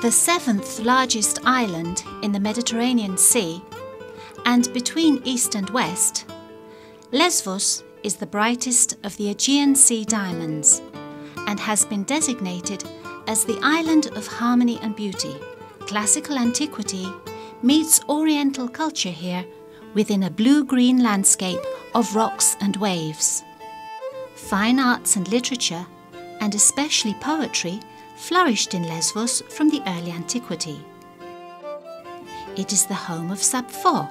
The seventh largest island in the Mediterranean Sea, and between east and west, Lesvos is the brightest of the Aegean Sea diamonds and has been designated as the island of harmony and beauty. Classical antiquity meets Oriental culture here within a blue-green landscape of rocks and waves. Fine arts and literature, and especially poetry, flourished in Lesvos from the early antiquity. It is the home of Sappho,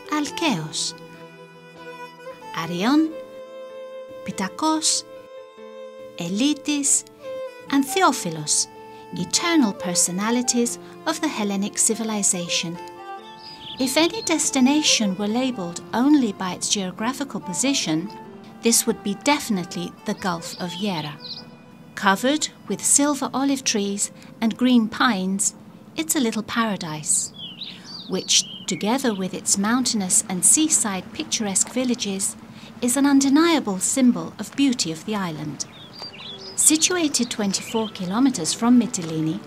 Alkeos, Arion, Pitakos, Elitis, and Theophilos, eternal personalities of the Hellenic civilization. If any destination were labelled only by its geographical position, this would be definitely the Gulf of Gera. Covered with silver olive trees and green pines, it's a little paradise, which, together with its mountainous and seaside picturesque villages, is an undeniable symbol of beauty of the island. Situated 24 kilometers from Mytilene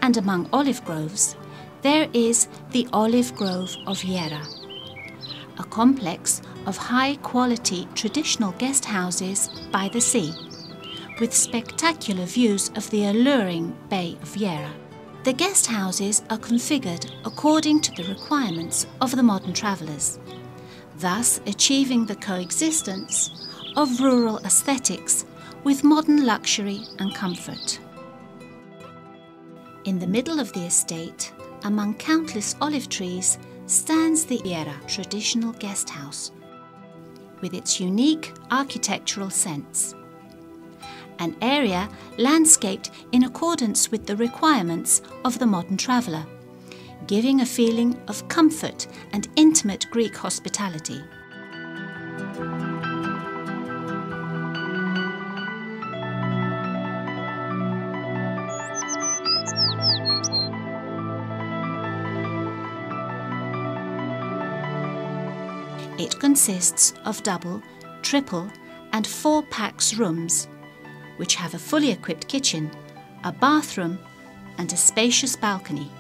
and among olive groves, there is the Olive Grove of Gera, a complex of high-quality traditional guest houses by the sea, with spectacular views of the alluring Bay of Gera. The guest houses are configured according to the requirements of the modern travellers, thus achieving the coexistence of rural aesthetics with modern luxury and comfort. In the middle of the estate, among countless olive trees, stands the Gera traditional guest house, with its unique architectural sense. An area landscaped in accordance with the requirements of the modern traveller, giving a feeling of comfort and intimate Greek hospitality. It consists of double, triple and 4-pax rooms, which have a fully equipped kitchen, a bathroom and a spacious balcony,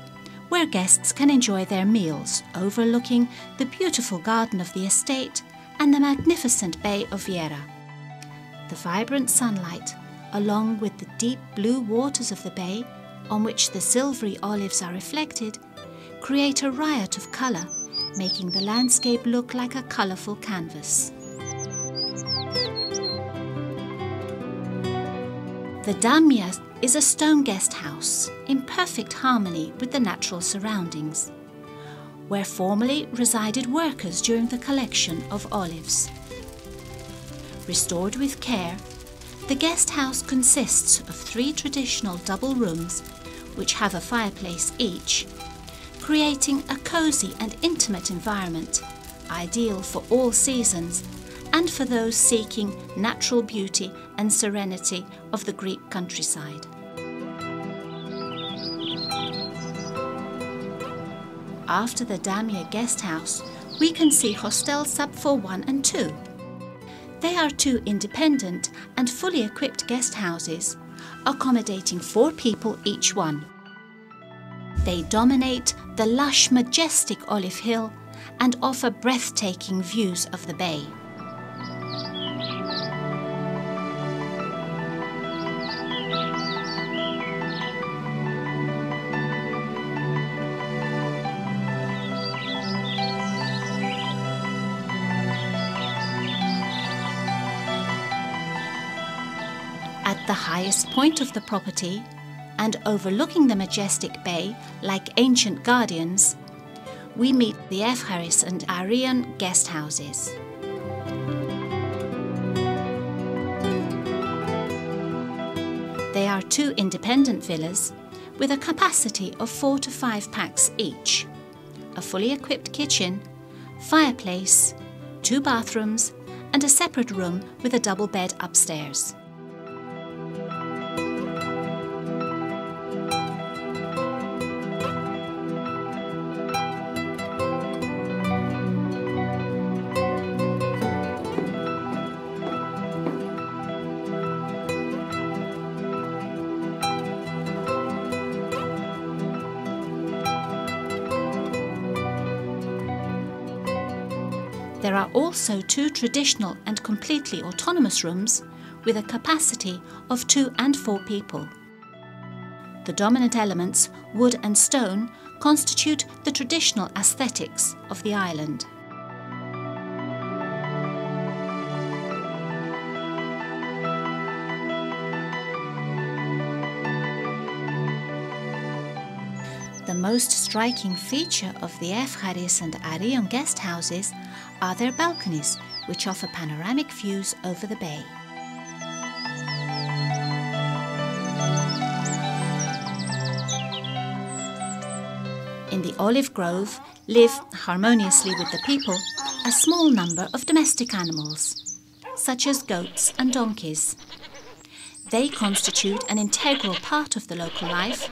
where guests can enjoy their meals overlooking the beautiful garden of the estate and the magnificent Bay of Gera. The vibrant sunlight, along with the deep blue waters of the bay, on which the silvery olives are reflected, create a riot of colour, making the landscape look like a colourful canvas. The Damia is a stone guest house in perfect harmony with the natural surroundings, where formerly resided workers during the collection of olives. Restored with care, the guest house consists of 3 traditional double rooms which have a fireplace each, creating a cosy and intimate environment, ideal for all seasons and for those seeking natural beauty and serenity of the Greek countryside. After the Damia guest house, we can see Hostel Sappho 1 and 2. They are 2 independent and fully equipped guest houses, accommodating 4 people each one. They dominate the lush, majestic Olive Hill and offer breathtaking views of the bay. At the highest point of the property, and overlooking the majestic bay like ancient guardians, we meet the Evcharis and Arion guest houses. They are 2 independent villas with a capacity of 4 to 5 pax each, a fully equipped kitchen, fireplace, 2 bathrooms and a separate room with a double bed upstairs. There are also 2 traditional and completely autonomous rooms with a capacity of 2 and 4 people. The dominant elements, wood and stone, constitute the traditional aesthetics of the island. The most striking feature of the Efcharis and Arion guest houses are their balconies, which offer panoramic views over the bay. In the olive grove live, harmoniously with the people, a small number of domestic animals, such as goats and donkeys. They constitute an integral part of the local life,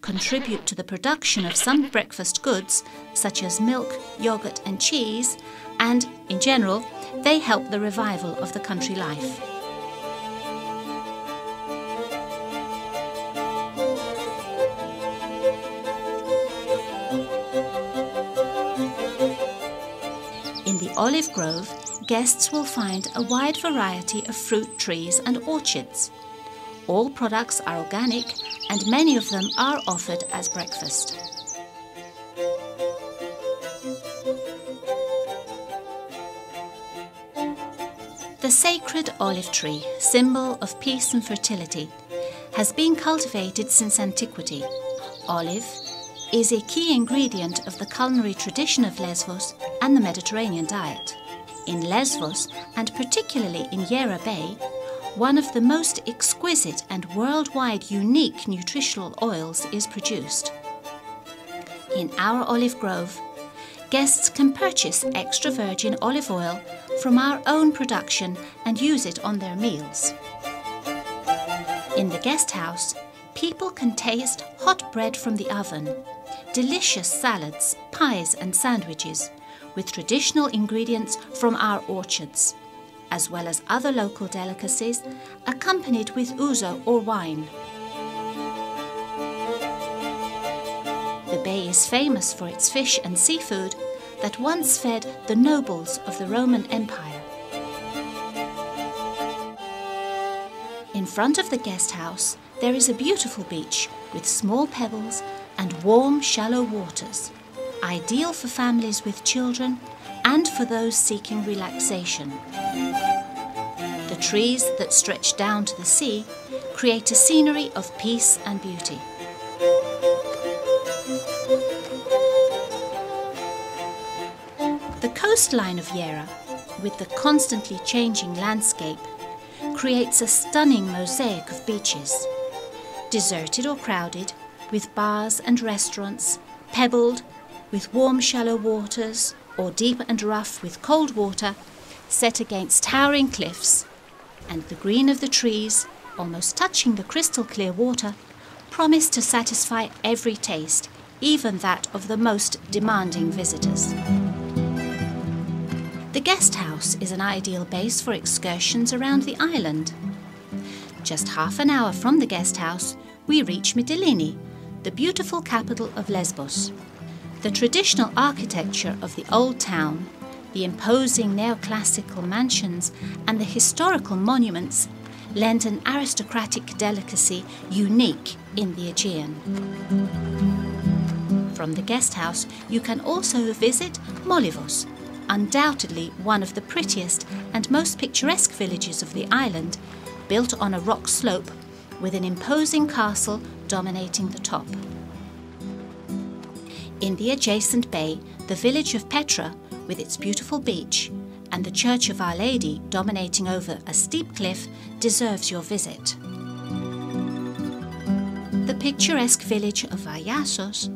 contribute to the production of some breakfast goods, such as milk, yogurt and cheese, and, in general, they help the revival of the country life. In the olive grove, guests will find a wide variety of fruit trees and orchards. All products are organic and many of them are offered as breakfast. The sacred olive tree, symbol of peace and fertility, has been cultivated since antiquity. Olive is a key ingredient of the culinary tradition of Lesvos and the Mediterranean diet. In Lesvos, and particularly in Gera Bay, one of the most exquisite and worldwide unique nutritional oils is produced. In our olive grove, guests can purchase extra virgin olive oil from our own production and use it on their meals. In the guest house, people can taste hot bread from the oven, delicious salads, pies and sandwiches with traditional ingredients from our orchards, as well as other local delicacies accompanied with ouzo or wine. The bay is famous for its fish and seafood that once fed the nobles of the Roman Empire. In front of the guest house, there is a beautiful beach with small pebbles and warm, shallow waters, ideal for families with children and for those seeking relaxation. The trees that stretch down to the sea create a scenery of peace and beauty. The coastline of Gera, with the constantly changing landscape, creates a stunning mosaic of beaches, deserted or crowded, with bars and restaurants, pebbled, with warm shallow waters, or deep and rough with cold water, set against towering cliffs, and the green of the trees, almost touching the crystal clear water, promise to satisfy every taste, even that of the most demanding visitors. The guest house is an ideal base for excursions around the island. Just half an hour from the guest house, we reach Mytilene, the beautiful capital of Lesbos. The traditional architecture of the old town, the imposing neoclassical mansions and the historical monuments lend an aristocratic delicacy unique in the Aegean. From the guest house, you can also visit Molivos, undoubtedly one of the prettiest and most picturesque villages of the island, built on a rock slope with an imposing castle dominating the top. In the adjacent bay, the village of Petra, with its beautiful beach, and the Church of Our Lady dominating over a steep cliff, deserves your visit. The picturesque village of Vayasos,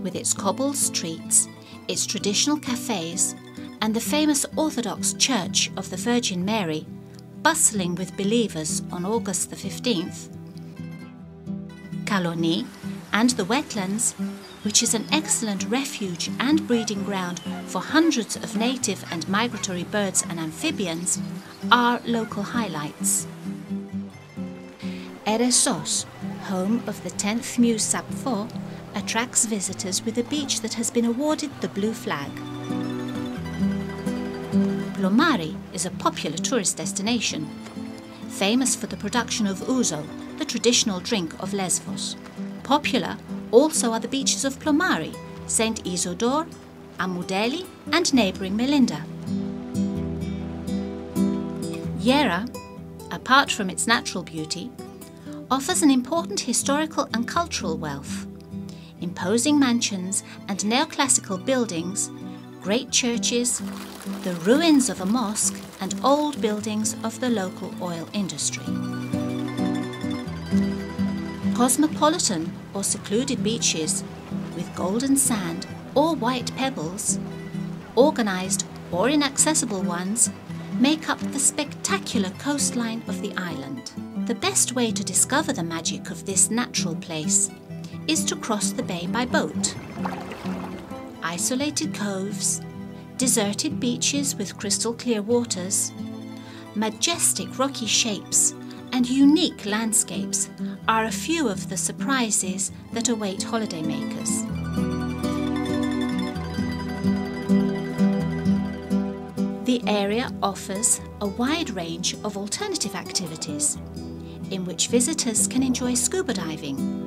with its cobbled streets, its traditional cafes, and the famous Orthodox Church of the Virgin Mary, bustling with believers on August the 15th, Kaloni, and the wetlands, which is an excellent refuge and breeding ground for hundreds of native and migratory birds and amphibians, are local highlights. Eresos, home of the 10th Muse Sappho, attracts visitors with a beach that has been awarded the Blue Flag. Plomari is a popular tourist destination, famous for the production of ouzo, the traditional drink of Lesvos. Popular also are the beaches of Plomari, St. Isidore, Amoudeli and neighbouring Melinda. Gera, apart from its natural beauty, offers an important historical and cultural wealth. Imposing mansions and neoclassical buildings, great churches, the ruins of a mosque and old buildings of the local oil industry. Cosmopolitan or secluded beaches with golden sand or white pebbles, organised or inaccessible ones, make up the spectacular coastline of the island. The best way to discover the magic of this natural place is to cross the bay by boat. Isolated coves, deserted beaches with crystal clear waters, majestic rocky shapes and unique landscapes are a few of the surprises that await holidaymakers. The area offers a wide range of alternative activities in which visitors can enjoy scuba diving,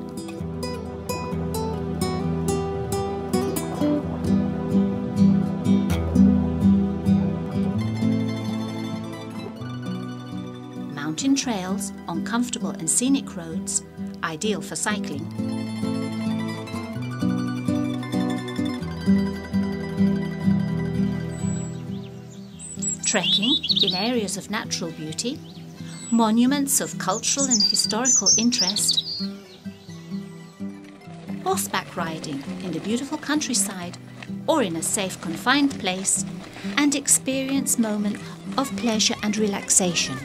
mountain trails on comfortable and scenic roads, ideal for cycling, trekking in areas of natural beauty, monuments of cultural and historical interest, horseback riding in the beautiful countryside or in a safe confined place, and experience moments of pleasure and relaxation,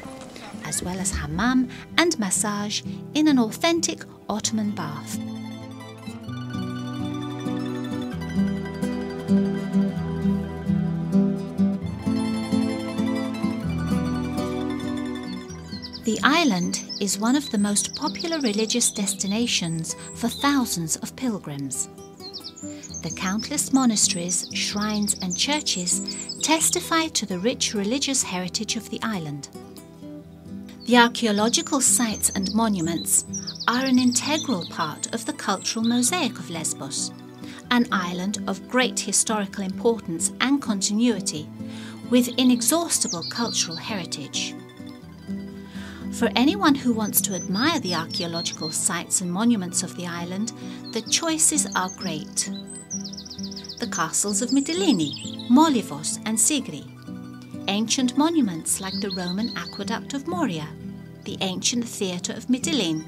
as well as hammam and massage in an authentic Ottoman bath. The island is one of the most popular religious destinations for thousands of pilgrims. The countless monasteries, shrines and churches testify to the rich religious heritage of the island. The archaeological sites and monuments are an integral part of the cultural mosaic of Lesbos, an island of great historical importance and continuity, with inexhaustible cultural heritage. For anyone who wants to admire the archaeological sites and monuments of the island, the choices are great. The castles of Mytilene, Molivos and Sigri, ancient monuments like the Roman aqueduct of Moria, the ancient theatre of Mytilene,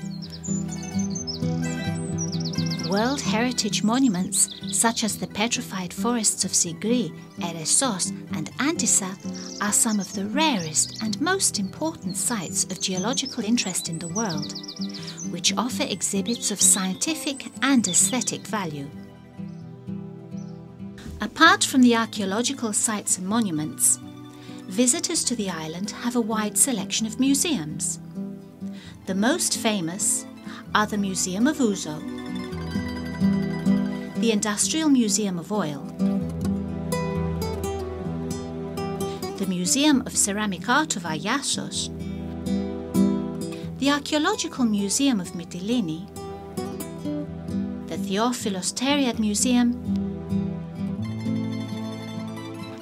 World Heritage monuments such as the petrified forests of Sigri, Eresos and Antissa are some of the rarest and most important sites of geological interest in the world, which offer exhibits of scientific and aesthetic value. Apart from the archaeological sites and monuments, visitors to the island have a wide selection of museums. The most famous are the Museum of Ouzo, the Industrial Museum of Oil, the Museum of Ceramic Art of Ayasos, the Archaeological Museum of Mytilene, the Theophilos Teriad Museum,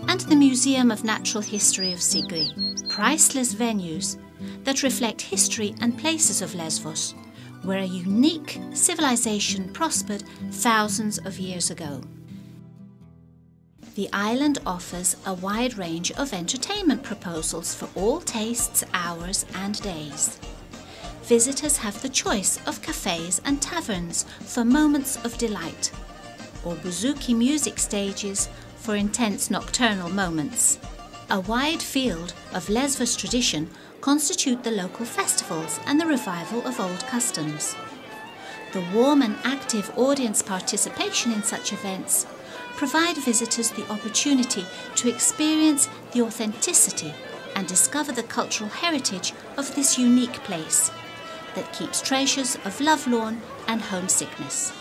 and the Museum of Natural History of Sigri, priceless venues that reflect history and places of Lesvos, where a unique civilization prospered thousands of years ago. The island offers a wide range of entertainment proposals for all tastes, hours and days. Visitors have the choice of cafes and taverns for moments of delight, or bouzouki music stages for intense nocturnal moments. A wide field of Lesvos tradition constitute the local festivals and the revival of old customs. The warm and active audience participation in such events provide visitors the opportunity to experience the authenticity and discover the cultural heritage of this unique place that keeps treasures of lovelorn and homesickness.